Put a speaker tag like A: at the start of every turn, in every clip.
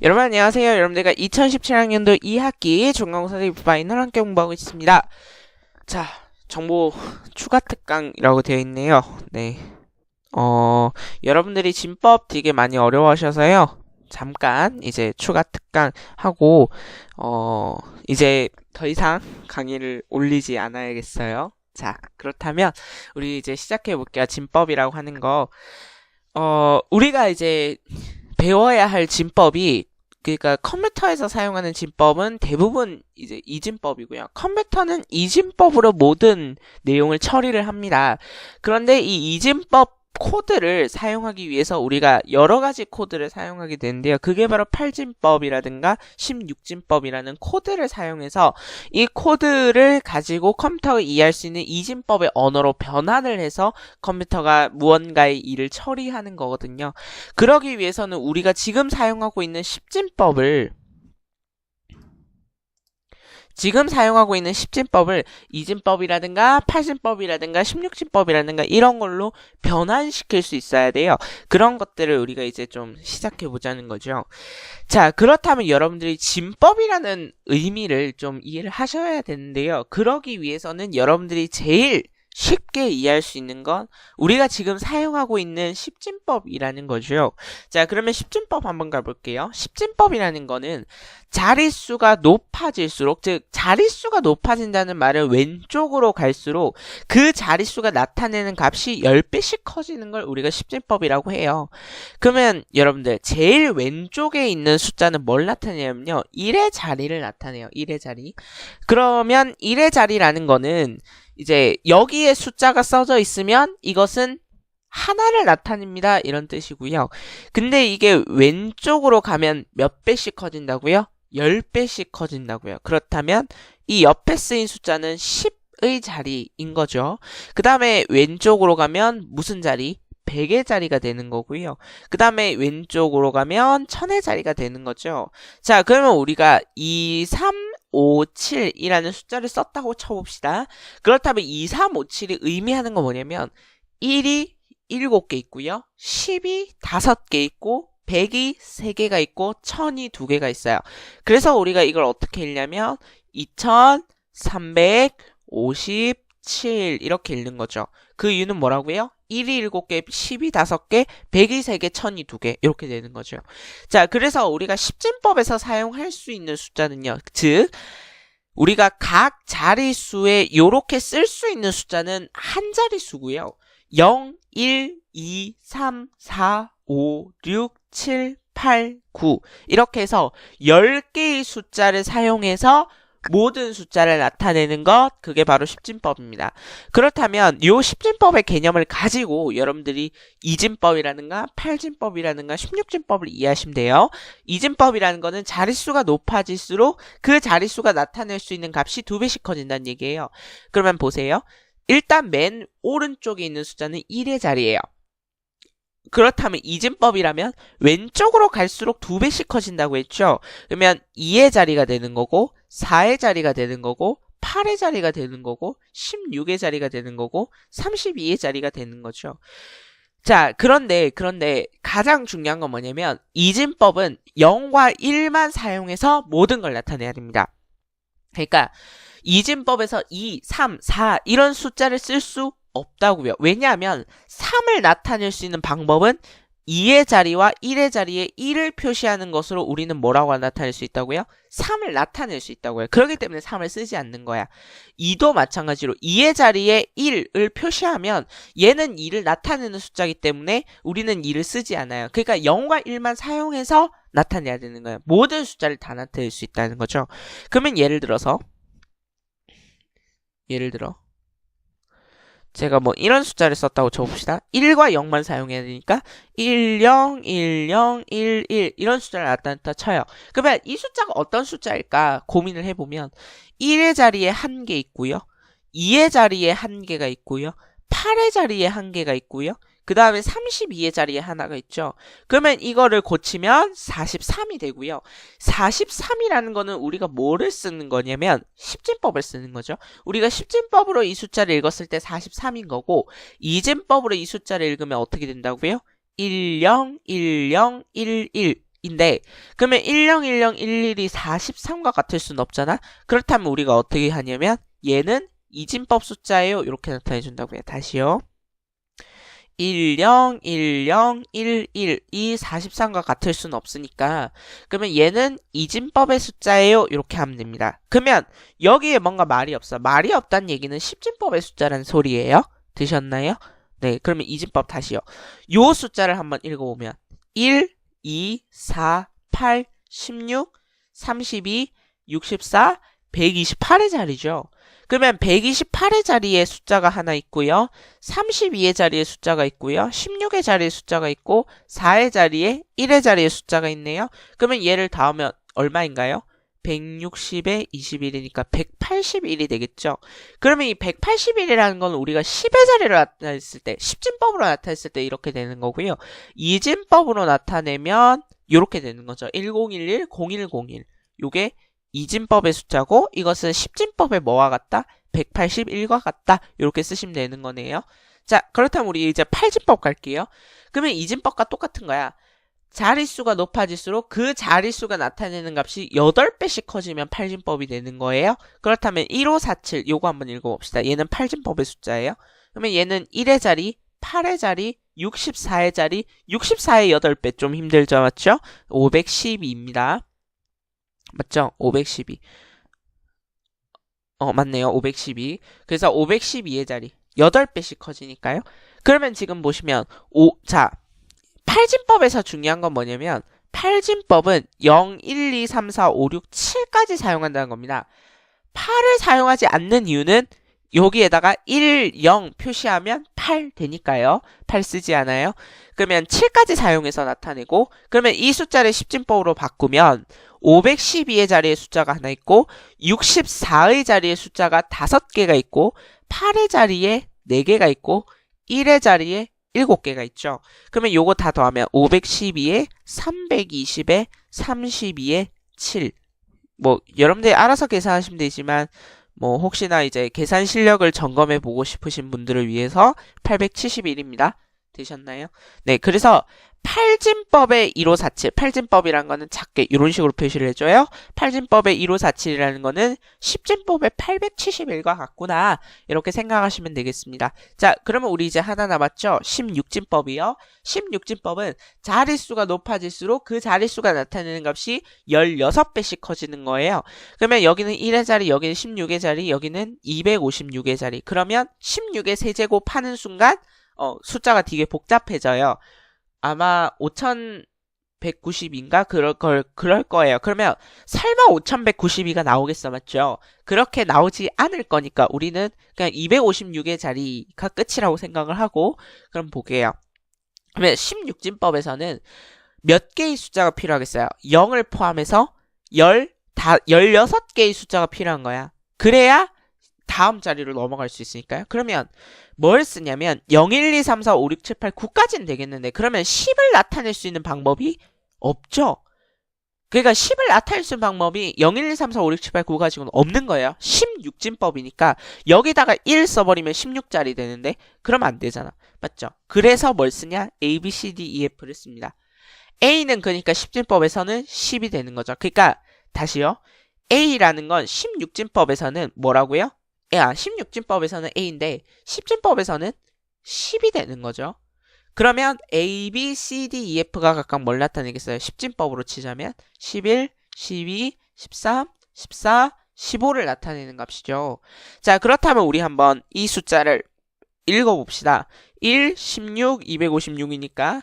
A: 여러분 안녕하세요. 여러분들과 2017학년도 2학기 중간고사 파이널 함께 공부하고 있습니다. 자, 정보 추가 특강이라고 되어 있네요. 네. 여러분들이 진법 되게 많이 어려워하셔서요. 잠깐 이제 추가 특강하고 이제 더 이상 강의를 올리지 않아야겠어요. 자, 그렇다면 우리 이제 시작해 볼게요. 진법이라고 하는 거. 우리가 이제 배워야 할 진법이, 그러니까 컴퓨터에서 사용하는 진법은 대부분 이제 이진법이고요. 컴퓨터는 이진법으로 모든 내용을 처리를 합니다. 그런데 이 이진법 코드를 사용하기 위해서 우리가 여러 가지 코드를 사용하게 되는데요. 그게 바로 8진법이라든가 16진법이라는 코드를 사용해서 이 코드를 가지고 컴퓨터가 이해할 수 있는 이진법의 언어로 변환을 해서 컴퓨터가 무언가의 일을 처리하는 거거든요. 그러기 위해서는 우리가 지금 사용하고 있는 10진법을 이진법이라든가 8진법이라든가 16진법이라든가 이런 걸로 변환시킬 수 있어야 돼요. 그런 것들을 우리가 이제 좀 시작해 보자는 거죠. 자, 그렇다면 여러분들이 진법이라는 의미를 좀 이해를 하셔야 되는데요. 그러기 위해서는 여러분들이 제일 쉽게 이해할 수 있는 건 우리가 지금 사용하고 있는 10진법이라는 거죠. 자, 그러면 10진법 한번 가볼게요. 10진법이라는 거는 자릿수가 높아질수록, 즉 자릿수가 높아진다는 말은 왼쪽으로 갈수록 그 자릿수가 나타내는 값이 10배씩 커지는 걸 우리가 10진법이라고 해요. 그러면 여러분들 제일 왼쪽에 있는 숫자는 뭘 나타내냐면요, 1의 자리를 나타내요. 1의 자리. 그러면 1의 자리라는 거는 이제 여기에 숫자가 써져 있으면 이것은 하나를 나타냅니다, 이런 뜻이고요. 근데 이게 왼쪽으로 가면 몇 배씩 커진다고요? 10배씩 커진다고요. 그렇다면 이 옆에 쓰인 숫자는 10의 자리인 거죠. 그 다음에 왼쪽으로 가면 무슨 자리? 100의 자리가 되는 거고요. 그 다음에 왼쪽으로 가면 1000의 자리가 되는 거죠. 자, 그러면 우리가 2, 3, 5, 7이라는 숫자를 썼다고 쳐봅시다. 그렇다면 2, 3, 5, 7이 의미하는 건 뭐냐면 1이 7개 있고요. 10이 5개 있고 100이 3개가 있고 1000이 2개가 있어요. 그래서 우리가 이걸 어떻게 읽냐면 2357 이렇게 읽는 거죠. 그 이유는 뭐라고요? 1이 7개, 10이 5개, 100이 3개, 1000이 2개 이렇게 되는 거죠. 자, 그래서 우리가 10진법에서 사용할 수 있는 숫자는요, 즉 우리가 각 자릿수에 요렇게 쓸 수 있는 숫자는 한 자릿수고요. 0, 1, 2, 3, 4, 5, 6, 7, 8, 9 이렇게 해서 10개의 숫자를 사용해서 모든 숫자를 나타내는 것, 그게 바로 10진법입니다. 그렇다면 요 10진법의 개념을 가지고 여러분들이 이진법이라든가 8진법이라든가 16진법을 이해하시면 돼요. 이진법이라는 거는 자릿수가 높아질수록 그 자릿수가 나타낼 수 있는 값이 2배씩 커진다는 얘기예요. 그러면 보세요. 일단 맨 오른쪽에 있는 숫자는 1의 자리예요. 그렇다면 이진법이라면 왼쪽으로 갈수록 2배씩 커진다고 했죠. 그러면 2의 자리가 되는 거고 4의 자리가 되는 거고 8의 자리가 되는 거고 16의 자리가 되는 거고 32의 자리가 되는 거죠. 자, 그런데 가장 중요한 건 뭐냐면 이진법은 0과 1만 사용해서 모든 걸 나타내야 됩니다. 그러니까 이진법에서 2, 3, 4 이런 숫자를 쓸 수 없다고요. 왜냐하면 3을 나타낼 수 있는 방법은 2의 자리와 1의 자리에 1을 표시하는 것으로 우리는 뭐라고 나타낼 수 있다고요? 3을 나타낼 수 있다고요. 그렇기 때문에 3을 쓰지 않는 거야. 2도 마찬가지로 2의 자리에 1을 표시하면 얘는 2를 나타내는 숫자이기 때문에 우리는 2를 쓰지 않아요. 그러니까 0과 1만 사용해서 나타내야 되는 거예요. 모든 숫자를 다 나타낼 수 있다는 거죠. 그러면 예를 들어 제가 뭐 이런 숫자를 썼다고 쳐봅시다. 1과 0만 사용해야 되니까 10, 10, 11 이런 숫자를 나타냈다 쳐요. 그러면 이 숫자가 어떤 숫자일까 고민을 해보면 1의 자리에 1개 있고요. 2의 자리에 1개가 있고요. 8의 자리에 1개가 있고요. 그 다음에 32의 자리에 하나가 있죠. 그러면 이거를 고치면 43이 되고요. 43이라는 거는 우리가 뭐를 쓰는 거냐면 10진법을 쓰는 거죠. 우리가 10진법으로 이 숫자를 읽었을 때 43인 거고 2진법으로 이 숫자를 읽으면 어떻게 된다고요? 10, 10, 11 인데 그러면 101011이 43과 같을 수는 없잖아. 그렇다면 우리가 어떻게 하냐면 얘는 이진법 숫자예요. 이렇게 나타내 준다고요. 다시요. 101011이 43과 같을 수는 없으니까 그러면 얘는 이진법의 숫자예요. 이렇게 하면 됩니다. 그러면 여기에 뭔가 말이 없어. 말이 없다는 얘기는 십진법의 숫자라는 소리예요. 드셨나요? 네, 그러면 이진법 다시요. 요 숫자를 한번 읽어보면 1, 2, 4, 8, 16, 32, 64, 128의 자리죠. 그러면 128의 자리에 숫자가 하나 있고요. 32의 자리에 숫자가 있고요. 16의 자리에 숫자가 있고 4의 자리에 1의 자리에 숫자가 있네요. 그러면 얘를 더하면 얼마인가요? 160에 21이니까 181이 되겠죠. 그러면 이 181이라는 건 우리가 10의 자리로 나타냈을 때, 10진법으로 나타냈을 때 이렇게 되는 거고요. 2진법으로 나타내면 이렇게 되는 거죠. 1011, 0101. 요게 이진법의 숫자고 이것은 10진법의 뭐와 같다? 181과 같다. 이렇게 쓰시면 되는 거네요. 자, 그렇다면 우리 이제 8진법 갈게요. 그러면 이진법과 똑같은 거야. 자릿수가 높아질수록 그 자릿수가 나타내는 값이 8배씩 커지면 8진법이 되는 거예요. 그렇다면 1547 요거 한번 읽어봅시다. 얘는 8진법의 숫자예요. 그러면 얘는 1의 자리, 8의 자리, 64의 자리, 64의 8배 좀 힘들죠, 맞죠? 512입니다. 맞죠? 512. 맞네요. 512. 그래서 512의 자리 8배씩 커지니까요. 그러면 지금 보시면 자, 8진법에서 중요한 건 뭐냐면 8진법은 0, 1, 2, 3, 4, 5, 6, 7까지 사용한다는 겁니다. 8을 사용하지 않는 이유는 여기에다가 1, 0 표시하면 8 되니까요. 8 쓰지 않아요. 그러면 7까지 사용해서 나타내고 그러면 이 숫자를 10진법으로 바꾸면 512의 자리에 숫자가 하나 있고 64의 자리에 숫자가 5개가 있고 8의 자리에 4개가 있고 1의 자리에 7개가 있죠. 그러면 요거 다 더하면 512에 320에 32에 7. 뭐 여러분들이 알아서 계산하시면 되지만 뭐 혹시나 이제 계산 실력을 점검해 보고 싶으신 분들을 위해서 871입니다. 되셨나요? 네, 그래서 8진법의 1547, 8진법이라는 거는 작게 이런 식으로 표시를 해줘요. 8진법의 1547이라는 거는 10진법의 871과 같구나 이렇게 생각하시면 되겠습니다. 자, 그러면 우리 이제 하나 남았죠? 16진법이요. 16진법은 자릿수가 높아질수록 그 자릿수가 나타내는 값이 16배씩 커지는 거예요. 그러면 여기는 1의 자리, 여기는 16의 자리, 여기는 256의 자리. 그러면 16의 세제곱 하는 순간 숫자가 되게 복잡해져요. 아마 5190인가? 그럴 거예요. 그러면 설마 5192가 나오겠어, 맞죠? 그렇게 나오지 않을 거니까 우리는 그냥 256의 자리가 끝이라고 생각을 하고 그럼 볼게요. 그러면 16진법에서는 몇 개의 숫자가 필요하겠어요? 0을 포함해서 16개의 숫자가 필요한 거야. 그래야 다음 자리로 넘어갈 수 있으니까요. 그러면 뭘 쓰냐면 0, 1, 2, 3, 4, 5, 6, 7, 8, 9까지는 되겠는데 그러면 10을 나타낼 수 있는 방법이 없죠. 그러니까 10을 나타낼 수 있는 방법이 0, 1, 2, 3, 4, 5, 6, 7, 8, 9 가지고는 없는 거예요. 16진법이니까 여기다가 1 써버리면 16짜리 되는데 그러면 안 되잖아. 맞죠? 그래서 뭘 쓰냐? A, B, C, D, E, F를 씁니다. A는 그러니까 10진법에서는 10이 되는 거죠. 그러니까 다시요. A라는 건 16진법에서는 뭐라고요? 16진법에서는 A인데 10진법에서는 10이 되는 거죠. 그러면 A, B, C, D, E, F가 각각 뭘 나타내겠어요? 10진법으로 치자면 11, 12, 13, 14, 15를 나타내는 값이죠. 자, 그렇다면 우리 한번 이 숫자를 읽어봅시다. 1, 16, 256이니까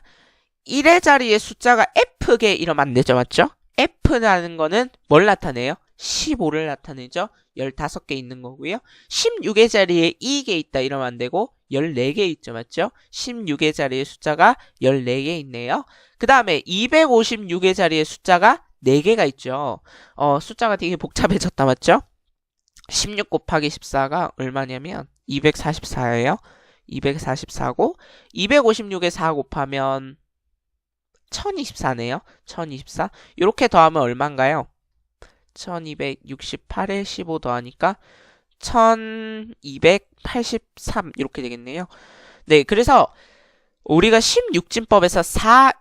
A: 1의 자리에 숫자가 F개 이러면 안 되죠, 맞죠? F라는 거는 뭘 나타내요? 15를 나타내죠. 15개 있는 거고요. 16의 자리에 2개 있다 이러면 안 되고 14개 있죠. 맞죠? 16의 자리에 숫자가 14개 있네요. 그 다음에 256의 자리에 숫자가 4개가 있죠. 숫자가 되게 복잡해졌다. 맞죠? 16 곱하기 14가 얼마냐면 244예요. 244고 256에 4 곱하면 1024네요. 1024. 이렇게 더하면 얼마인가요? 1268에 15 더하니까 1283 이렇게 되겠네요. 네, 그래서 우리가 16진법에서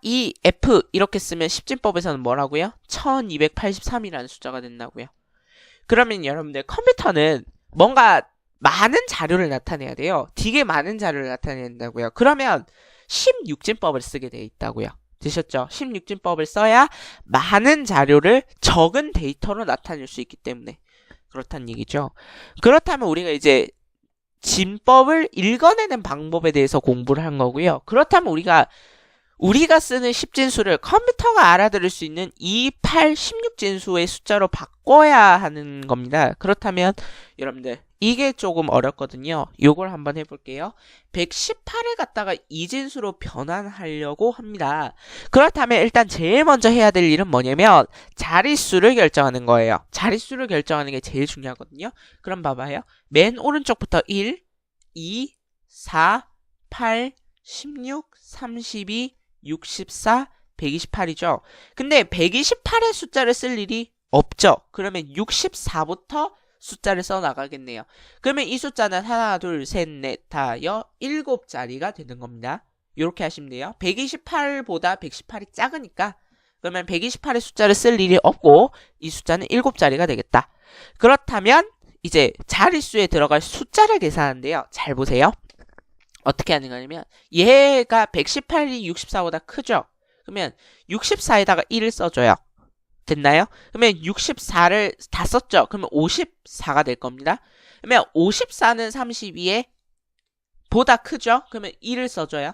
A: 42F 이렇게 쓰면 10진법에서는 뭐라고요? 1283이라는 숫자가 된다고요. 그러면 여러분들 컴퓨터는 뭔가 많은 자료를 나타내야 돼요. 되게 많은 자료를 나타내야 된다고요. 그러면 16진법을 쓰게 돼 있다고요. 되셨죠? 16진법을 써야 많은 자료를 적은 데이터로 나타낼 수 있기 때문에 그렇다는 얘기죠. 그렇다면 우리가 이제 진법을 읽어내는 방법에 대해서 공부를 한 거고요. 그렇다면 우리가 쓰는 10진수를 컴퓨터가 알아들을 수 있는 2, 8, 16진수의 숫자로 바꿔야 하는 겁니다. 그렇다면 여러분들 이게 조금 어렵거든요. 요걸 한번 해볼게요. 118을 갖다가 2진수로 변환하려고 합니다. 그렇다면 일단 제일 먼저 해야 될 일은 뭐냐면 자릿수를 결정하는 거예요. 자릿수를 결정하는 게 제일 중요하거든요. 그럼 봐봐요. 맨 오른쪽부터 1, 2, 4, 8, 16, 32, 64, 128이죠. 근데 128의 숫자를 쓸 일이 없죠. 그러면 64부터 숫자를 써 나가겠네요. 그러면 이 숫자는 하나, 둘, 셋, 넷, 다, 여, 7자리가 되는 겁니다. 이렇게 하시면 돼요. 128보다 118이 작으니까 그러면 128의 숫자를 쓸 일이 없고 이 숫자는 7자리가 되겠다. 그렇다면 이제 자릿수에 들어갈 숫자를 계산하는데요. 잘 보세요. 어떻게 하는 거냐면 얘가 118이 64보다 크죠? 그러면 64에다가 1을 써줘요. 됐나요? 그러면 64를 다 썼죠? 그러면 54가 될 겁니다. 그러면 54는 32에 보다 크죠? 그러면 1을 써줘요.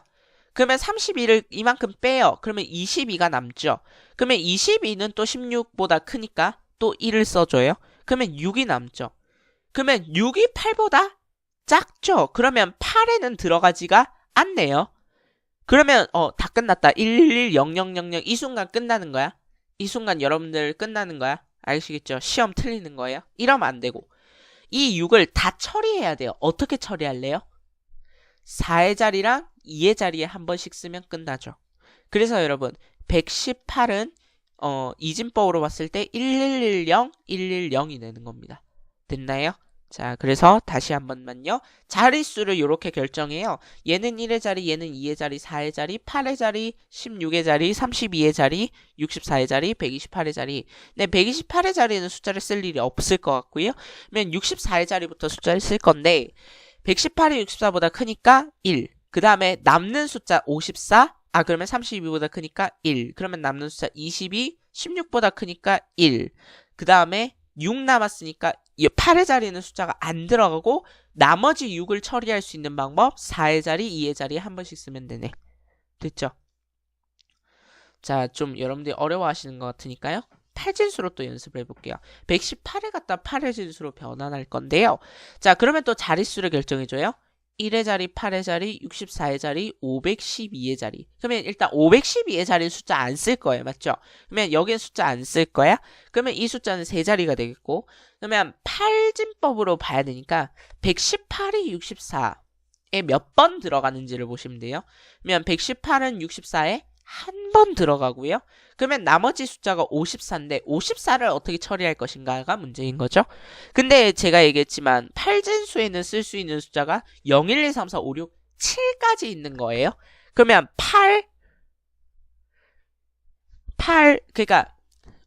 A: 그러면 32를 이만큼 빼요. 그러면 22가 남죠? 그러면 22는 또 16보다 크니까 또 1을 써줘요. 그러면 6이 남죠? 그러면 6이 8보다 작죠? 그러면 8에는 들어가지가 않네요. 그러면 다 끝났다. 11000 이 순간 끝나는 거야. 이 순간 여러분들 끝나는 거야. 아시겠죠? 시험 틀리는 거예요. 이러면 안 되고 이 6을 다 처리해야 돼요. 어떻게 처리할래요? 4의 자리랑 2의 자리에 한 번씩 쓰면 끝나죠. 그래서 여러분 118은 이진법으로 봤을 때 1110, 110이 되는 겁니다. 됐나요? 자, 그래서 다시 한 번만요. 자릿수를 이렇게 결정해요. 얘는 1의 자리, 얘는 2의 자리, 4의 자리, 8의 자리, 16의 자리, 32의 자리, 64의 자리, 128의 자리. 네, 128의 자리에는 숫자를 쓸 일이 없을 것 같고요. 그러면 64의 자리부터 숫자를 쓸 건데 118이 64보다 크니까 1. 그 다음에 남는 숫자 54. 그러면 32보다 크니까 1. 그러면 남는 숫자 22, 16보다 크니까 1. 그 다음에 6 남았으니까 8의 자리에는 숫자가 안 들어가고 나머지 6을 처리할 수 있는 방법 4의 자리, 2의 자리에 한 번씩 쓰면 되네. 됐죠? 자, 좀 여러분들이 어려워하시는 것 같으니까요. 8진수로 또 연습을 해볼게요. 118을 갖다 8의 진수로 변환할 건데요. 자, 그러면 또 자릿수를 결정해줘요. 1의 자리, 8의 자리, 64의 자리, 512의 자리. 그러면 일단 512의 자리는 숫자 안 쓸 거예요. 맞죠? 그러면 여기는 숫자 안 쓸 거야? 그러면 이 숫자는 3자리가 되겠고 그러면 8진법으로 봐야 되니까 118이 64에 몇 번 들어가는지를 보시면 돼요. 그러면 118은 64에 한 번 들어가고요. 그러면 나머지 숫자가 54인데 54를 어떻게 처리할 것인가가 문제인 거죠. 근데 제가 얘기했지만 8진수에는 쓸 수 있는 숫자가 0, 1, 2, 3, 4, 5, 6, 7까지 있는 거예요. 그러면 그러니까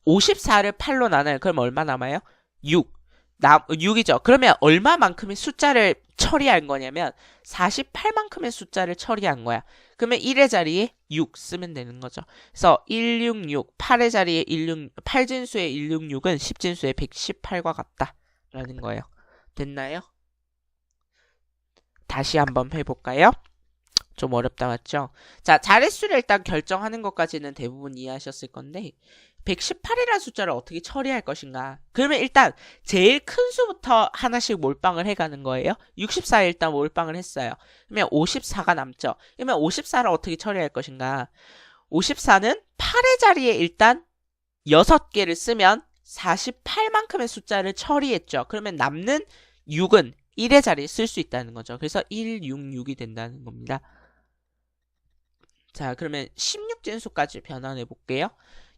A: 54를 8로 나눠요. 그럼 얼마 남아요? 6이죠. 그러면 얼마만큼의 숫자를 처리한 거냐면 48만큼의 숫자를 처리한 거야. 그러면 1의 자리에 6 쓰면 되는 거죠. 그래서 166, 8의 자리에 8진수의 166은 10진수의 118과 같다라는 거예요. 됐나요? 다시 한번 해볼까요? 좀 어렵다 맞죠? 자, 자릿수를 일단 결정하는 것까지는 대부분 이해하셨을 건데 118이라는 숫자를 어떻게 처리할 것인가? 그러면 일단 제일 큰 수부터 하나씩 몰빵을 해가는 거예요. 64에 일단 몰빵을 했어요. 그러면 54가 남죠. 그러면 54를 어떻게 처리할 것인가? 54는 8의 자리에 일단 6개를 쓰면 48만큼의 숫자를 처리했죠. 그러면 남는 6은 1의 자리에 쓸 수 있다는 거죠. 그래서 166이 된다는 겁니다. 자, 그러면 16진수까지 변환해 볼게요.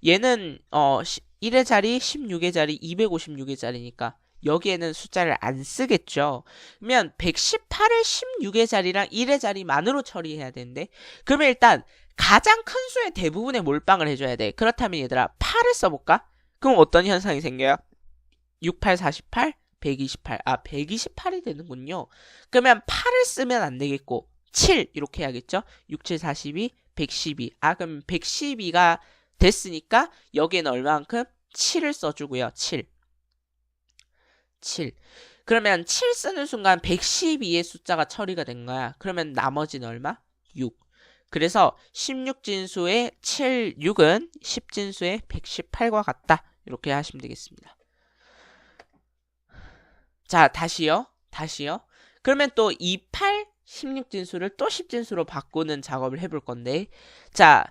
A: 얘는 1의 자리, 16의 자리, 256의 자리니까 여기에는 숫자를 안 쓰겠죠. 그러면 118을 16의 자리랑 1의 자리만으로 처리해야 되는데, 그러면 일단 가장 큰 수의 대부분에 몰빵을 해줘야 돼. 그렇다면 얘들아 8을 써볼까? 그럼 어떤 현상이 생겨요? 6, 8, 48, 128. 128이 되는군요. 그러면 8을 쓰면 안 되겠고 7 이렇게 해야겠죠? 6, 7, 42, 112. 그럼 112가 됐으니까 여기에는 얼마만큼? 7을 써주고요. 7. 그러면 7 쓰는 순간 112의 숫자가 처리가 된 거야. 그러면 나머지는 얼마? 6. 그래서 16진수의 7, 6은 10진수의 118과 같다. 이렇게 하시면 되겠습니다. 자, 다시요. 그러면 또 28, 16진수를 또 10진수로 바꾸는 작업을 해볼 건데, 자,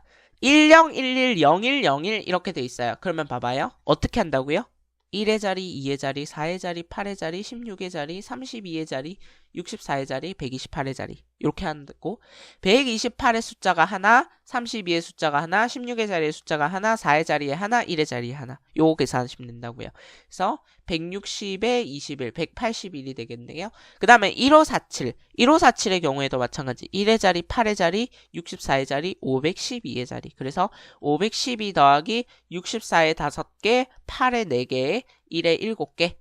A: 10, 11, 01, 01 이렇게 돼 있어요. 그러면 봐봐요. 어떻게 한다고요? 1의 자리, 2의 자리, 4의 자리, 8의 자리, 16의 자리, 32의 자리, 64의 자리, 128의 자리 이렇게 한다고. 128의 숫자가 하나, 32의 숫자가 하나, 16의 자리의 숫자가 하나, 4의 자리에 하나, 1의 자리에 하나. 요거 계산하시면 된다고요. 그래서 160에 21, 181이 되겠네요. 그 다음에 1547. 1547의 경우에도 마찬가지. 1의 자리, 8의 자리, 64의 자리, 512의 자리. 그래서 512 더하기 64의 5개, 8의 4개, 1의 7개.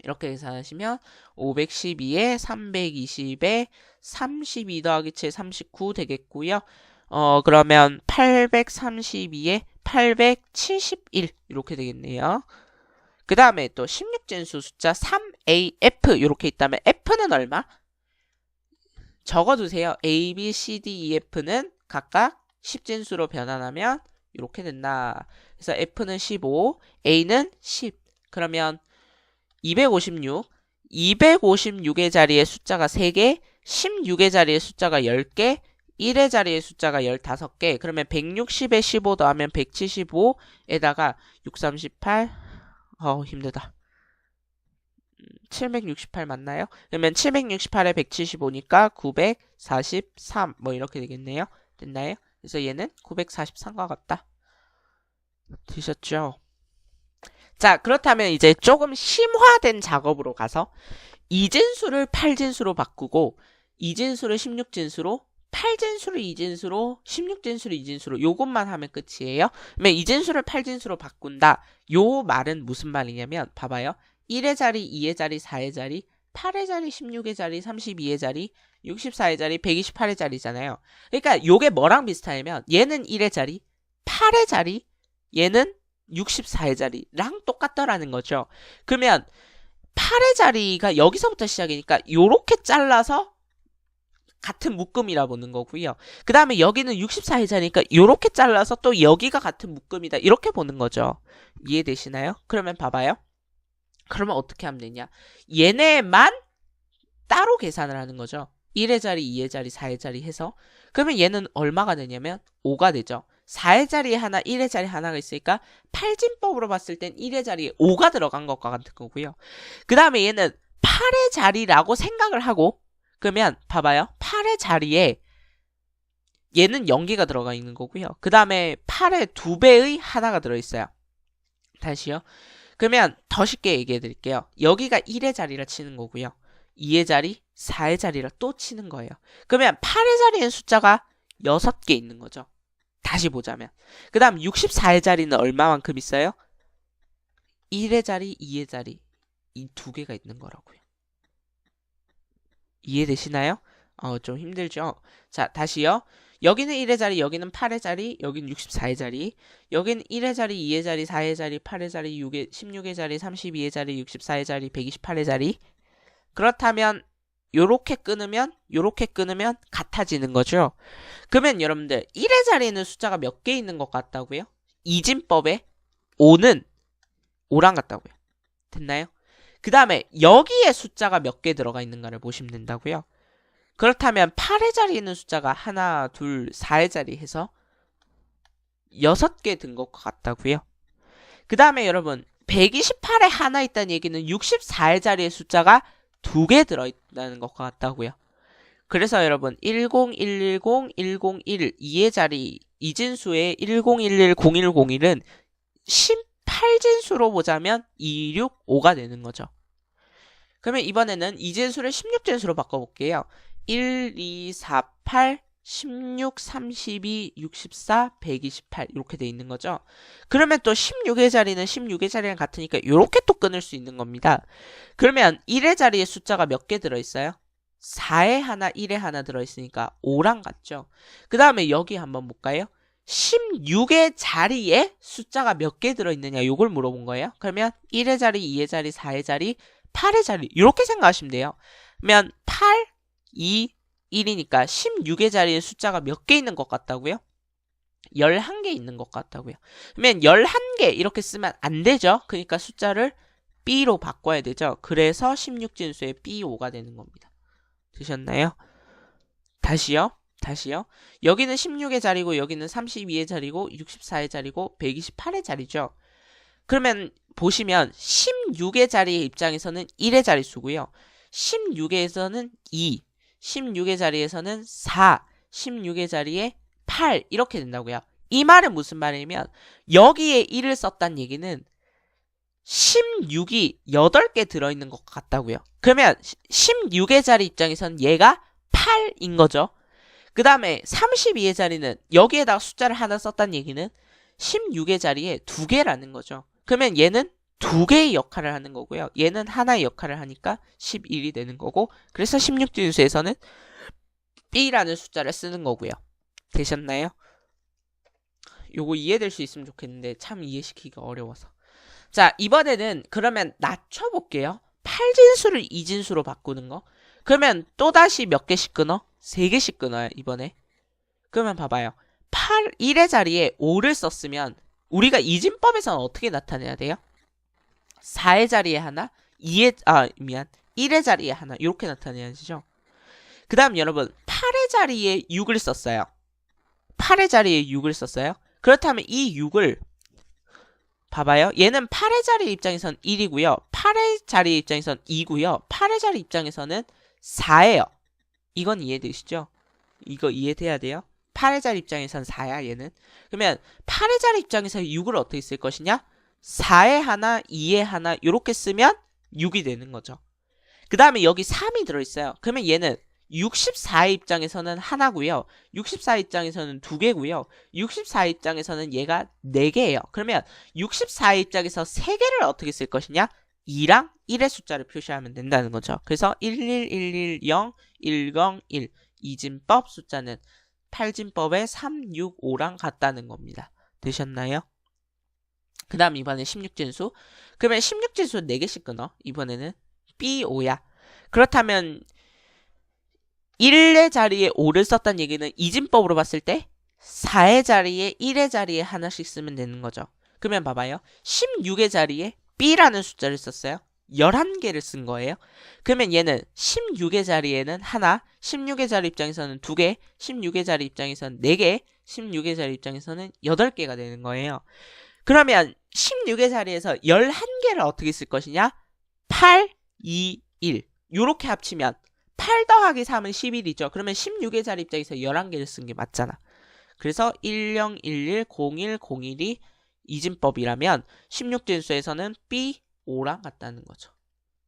A: 이렇게 계산하시면 512에 320에 32 더하기 7, 39 되겠고요. 그러면 832에 871 이렇게 되겠네요. 그 다음에 또 16진수 숫자 3AF 이렇게 있다면 F는 얼마? 적어두세요. A, B, C, D, E, F는 각각 10진수로 변환하면 이렇게 된다. 그래서 F는 15, A는 10. 그러면 256, 256의 자리에 숫자가 3개, 16의 자리에 숫자가 10개, 1의 자리에 숫자가 15개. 그러면 160에 15 더하면 175에다가 638, 힘들다. 768 맞나요? 그러면 768에 175니까 943 뭐 이렇게 되겠네요. 됐나요? 그래서 얘는 943과 같다. 되셨죠? 자, 그렇다면 이제 조금 심화된 작업으로 가서 2진수를 8진수로 바꾸고 2진수를 16진수로 8진수를 2진수로 16진수를 2진수로 요것만 하면 끝이에요. 그러면 2진수를 8진수로 바꾼다. 요 말은 무슨 말이냐면 봐봐요. 1의 자리, 2의 자리, 4의 자리, 8의 자리, 16의 자리, 32의 자리, 64의 자리, 128의 자리잖아요. 그러니까 요게 뭐랑 비슷하냐면 얘는 1의 자리, 8의 자리, 얘는 64의 자리랑 똑같다라는 거죠. 그러면 8의 자리가 여기서부터 시작이니까 요렇게 잘라서 같은 묶음이라 보는 거고요. 그 다음에 여기는 64의 자리니까 요렇게 잘라서 또 여기가 같은 묶음이다. 이렇게 보는 거죠. 이해되시나요? 그러면 봐봐요. 그러면 어떻게 하면 되냐. 얘네만 따로 계산을 하는 거죠. 1의 자리, 2의 자리, 4의 자리 해서. 그러면 얘는 얼마가 되냐면 5가 되죠. 4의 자리에 하나, 1의 자리에 하나가 있으니까 8진법으로 봤을 땐 1의 자리에 5가 들어간 것과 같은 거고요. 그 다음에 얘는 8의 자리라고 생각을 하고 그러면 봐봐요. 8의 자리에 얘는 0개가 들어가 있는 거고요. 그 다음에 8의 2배의 하나가 들어있어요. 다시요. 그러면 더 쉽게 얘기해 드릴게요. 여기가 1의 자리라 치는 거고요. 2의 자리, 4의 자리라 또 치는 거예요. 그러면 8의 자리엔 숫자가 6개 있는 거죠. 다시 보자면. 그 다음 64의 자리는 얼마만큼 있어요? 1의 자리, 2의 자리. 이 2개가 있는 거라고요. 이해되시나요? 좀 힘들죠? 자, 다시요. 여기는 1의 자리, 여기는 8의 자리, 여기는 64의 자리. 여기는 1의 자리, 2의 자리, 4의 자리, 8의 자리, 16의 자리, 32의 자리, 64의 자리, 128의 자리. 그렇다면 요렇게 끊으면 같아지는 거죠. 그러면 여러분들 1의 자리에는 숫자가 몇 개 있는 것 같다고요? 이진법에 5는 5랑 같다고요. 됐나요? 그 다음에 여기에 숫자가 몇 개 들어가 있는가를 보시면 된다고요. 그렇다면 8의 자리에 있는 숫자가 하나, 둘, 4의 자리 해서 6개 든 것과 같다고요. 그 다음에 여러분 128에 하나 있다는 얘기는 64의 자리의 숫자가 2개 들어있다는 것과 같다고요. 그래서 여러분 10, 110, 101, 2의 자리 이진수의 10, 11, 01, 01은 18 8진수로 보자면 2, 6, 5가 되는 거죠. 그러면 이번에는 이진수를 16진수로 바꿔볼게요. 1, 2, 4, 8, 16, 32, 64, 128 이렇게 돼 있는 거죠. 그러면 또 16의 자리는 16의 자리랑 같으니까 이렇게 또 끊을 수 있는 겁니다. 그러면 1의 자리에 숫자가 몇 개 들어있어요? 4에 하나, 1에 하나 들어있으니까 5랑 같죠. 그 다음에 여기 한번 볼까요? 16의 자리에 숫자가 몇 개 들어있느냐 이걸 물어본 거예요. 그러면 1의 자리, 2의 자리, 4의 자리, 8의 자리 이렇게 생각하시면 돼요. 그러면 8, 2, 1이니까 16의 자리에 숫자가 몇 개 있는 것 같다고요? 11개 있는 것 같다고요. 그러면 11개 이렇게 쓰면 안 되죠. 그러니까 숫자를 B로 바꿔야 되죠. 그래서 16진수의 B5가 되는 겁니다. 되셨나요? 다시요. 여기는 16의 자리고 여기는 32의 자리고 64의 자리고 128의 자리죠. 그러면 보시면 16의 자리의 입장에서는 1의 자릿수고요. 16에서는 2, 16의 자리에서는 4, 16의 자리에 8 이렇게 된다고요. 이 말은 무슨 말이냐면 여기에 1을 썼다는 얘기는 16이 8개 들어있는 것 같다고요. 그러면 16의 자리 입장에서는 얘가 8인 거죠. 그 다음에 32의 자리는 여기에다가 숫자를 하나 썼다는 얘기는 16의 자리에 2개라는 거죠. 그러면 얘는 2개의 역할을 하는 거고요. 얘는 하나의 역할을 하니까 11이 되는 거고 그래서 16진수에서는 B라는 숫자를 쓰는 거고요. 되셨나요? 요거 이해될 수 있으면 좋겠는데 참 이해시키기가 어려워서. 자, 이번에는 그러면 낮춰볼게요. 8진수를 2진수로 바꾸는 거. 그러면 또다시 몇 개씩 끊어? 3개씩 끊어요, 이번에. 그러면 봐봐요. 1의 자리에 5를 썼으면 우리가 이진법에서는 어떻게 나타내야 돼요? 4의 자리에 하나, 1의 자리에 하나 이렇게 나타내야죠. 그 다음 여러분 8의 자리에 6을 썼어요. 8의 자리에 6을 썼어요. 그렇다면 이 6을 봐봐요. 얘는 8의 자리 입장에선 1이고요. 8의 자리 입장에선 2고요. 8의 자리 입장에서는 4예요. 이건 이해되시죠? 이거 이해돼야 돼요. 8의 자리 입장에선 4야 얘는. 그러면 8의 자리 입장에서 6을 어떻게 쓸 것이냐? 4에 하나, 2에 하나 이렇게 쓰면 6이 되는 거죠. 그 다음에 여기 3이 들어있어요. 그러면 얘는 64의 입장에서는 하나고요. 64 입장에서는 2개고요. 64 입장에서는 얘가 4개예요. 그러면 64 입장에서 3개를 어떻게 쓸 것이냐? 2랑 1의 숫자를 표시하면 된다는 거죠. 그래서 11110, 101 이진법 숫자는 8진법의 3, 6, 5랑 같다는 겁니다. 되셨나요? 그 다음 이번에 16진수. 그러면 16진수 4개씩 끊어. 이번에는 B5야. 그렇다면 1의 자리에 5를 썼다는 얘기는 이진법으로 봤을 때 4의 자리에 1의 자리에 하나씩 쓰면 되는 거죠. 그러면 봐봐요. 16의 자리에 B라는 숫자를 썼어요. 11개를 쓴 거예요. 그러면 얘는 16의 자리에는 하나, 16의 자리 입장에서는 2개, 16의 자리 입장에서는 4개, 16의 자리 입장에서는 8개가 되는 거예요. 그러면 16의 자리에서 11개를 어떻게 쓸 것이냐? 8, 2, 1 요렇게 합치면 8 더하기 3은 11이죠. 그러면 16의 자리 입장에서 11개를 쓴 게 맞잖아. 그래서 1011, 01, 01이 이진법이라면 16진수에서는 B5랑 같다는 거죠.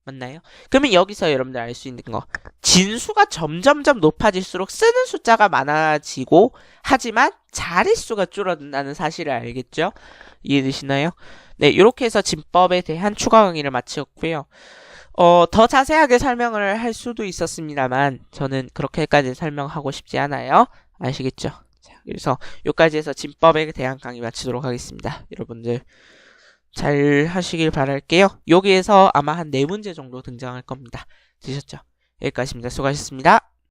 A: 맞나요? 그러면 여기서 여러분들 알 수 있는 거, 진수가 점점점 높아질수록 쓰는 숫자가 많아지고 하지만 자릿수가 줄어든다는 사실을 알겠죠? 이해되시나요? 네, 이렇게 해서 진법에 대한 추가 강의를 마치었고요. 더 자세하게 설명을 할 수도 있었습니다만 저는 그렇게까지 설명하고 싶지 않아요. 아시겠죠? 자, 그래서 여기까지 해서 진법에 대한 강의 마치도록 하겠습니다. 여러분들 잘 하시길 바랄게요. 여기에서 아마 한 4문제 정도 등장할 겁니다. 되셨죠? 여기까지입니다. 수고하셨습니다.